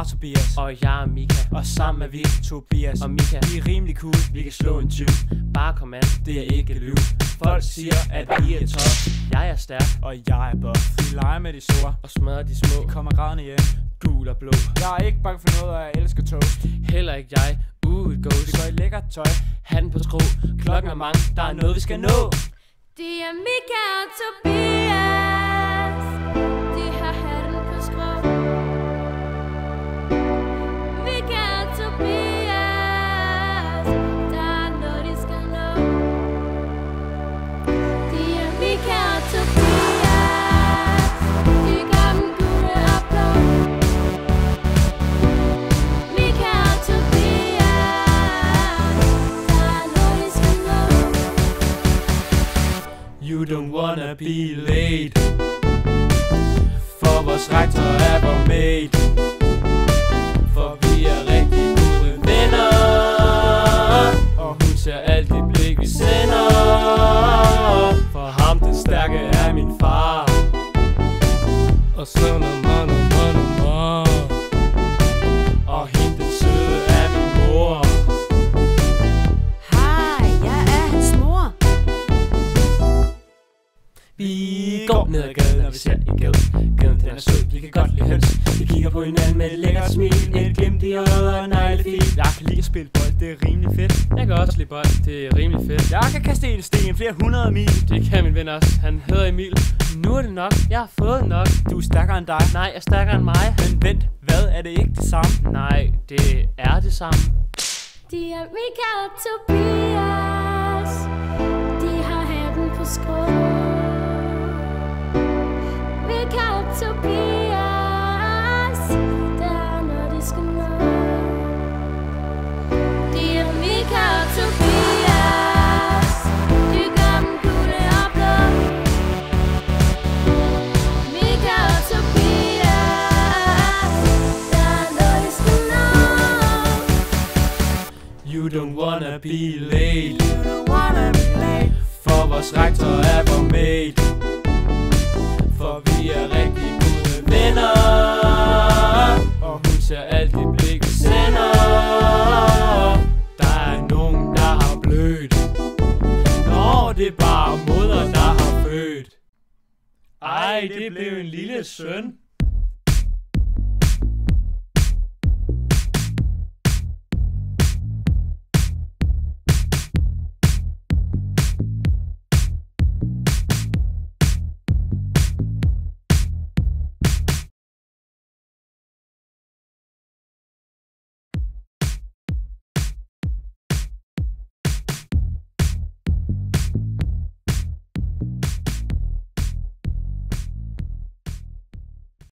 er Tobias. Og jeg er Mika. Og sammen er vi Tobias og Mika. Vi er rimelig cool. Vi kan slå en 20. Bare kom an. Det er ikke lyv. Folk siger, at vi er top. Jeg er stærk. Og jeg er buff. Vi leger med de store og smadrer de små. Vi kommer grædende hjem. Gul og blå. Jeg er ikke bange for noget, og jeg elsker toast. Heller ikke jeg. Et ghost. Vi går i lækkert tøj. Hatten på skrå. Klokken er mange. Der er noget vi skal nå. Det er Mika og Tobias. De har hatten på skrå. Mika og Tobias. Der er noget de skal nå. Det er Mika og Tobias. De gør dem gule og blå. Mika og Tobias. Der er noget de skal nå. You don't wanna be late. For vores rektor er vor mate. For vi er rigtig gode venner. Og hun ser alt det blik vi sender. For ham den stærke er min far. Og så og hende den søde er min mor. Hej, jeg er hans mor. Vi går ned ad gaden, når vi ser en gade. Gaden den er sød, vi kan godt lide høns. Vi kigger på hinanden med et lækkert smil. Et glimt i øjet og en neglefil. Jeg kan lide at spille bold, det er rimelig fedt. Jeg kan også lide bold, det er rimelig fedt. Jeg kan kaste en sten flere 100 mil. Det kan min ven også, han hedder Emil. Nu er det nok, jeg har fået nok. Du er stærkere end dig. Nej, jeg er stærkere end mig. Men vent, hvad er det ikke det samme? Nej, det er det samme. De er Mika og Tobias. De har hatten på skrå. Mika og Tobias. Der er noget de skal nå. De er Mika og Tobias. De gør dem gule og blå. Mika og Tobias. Der er noget de skal nå. You don't wanna be late. You don't wanna be late. For vores rektor er vor mate. For vi er rigtig gode venner. Og hun ser alt det blik vi sender. Der er nogen der har blødt. Nå, det er bare moder der har født. Ej, det blev en lille søn.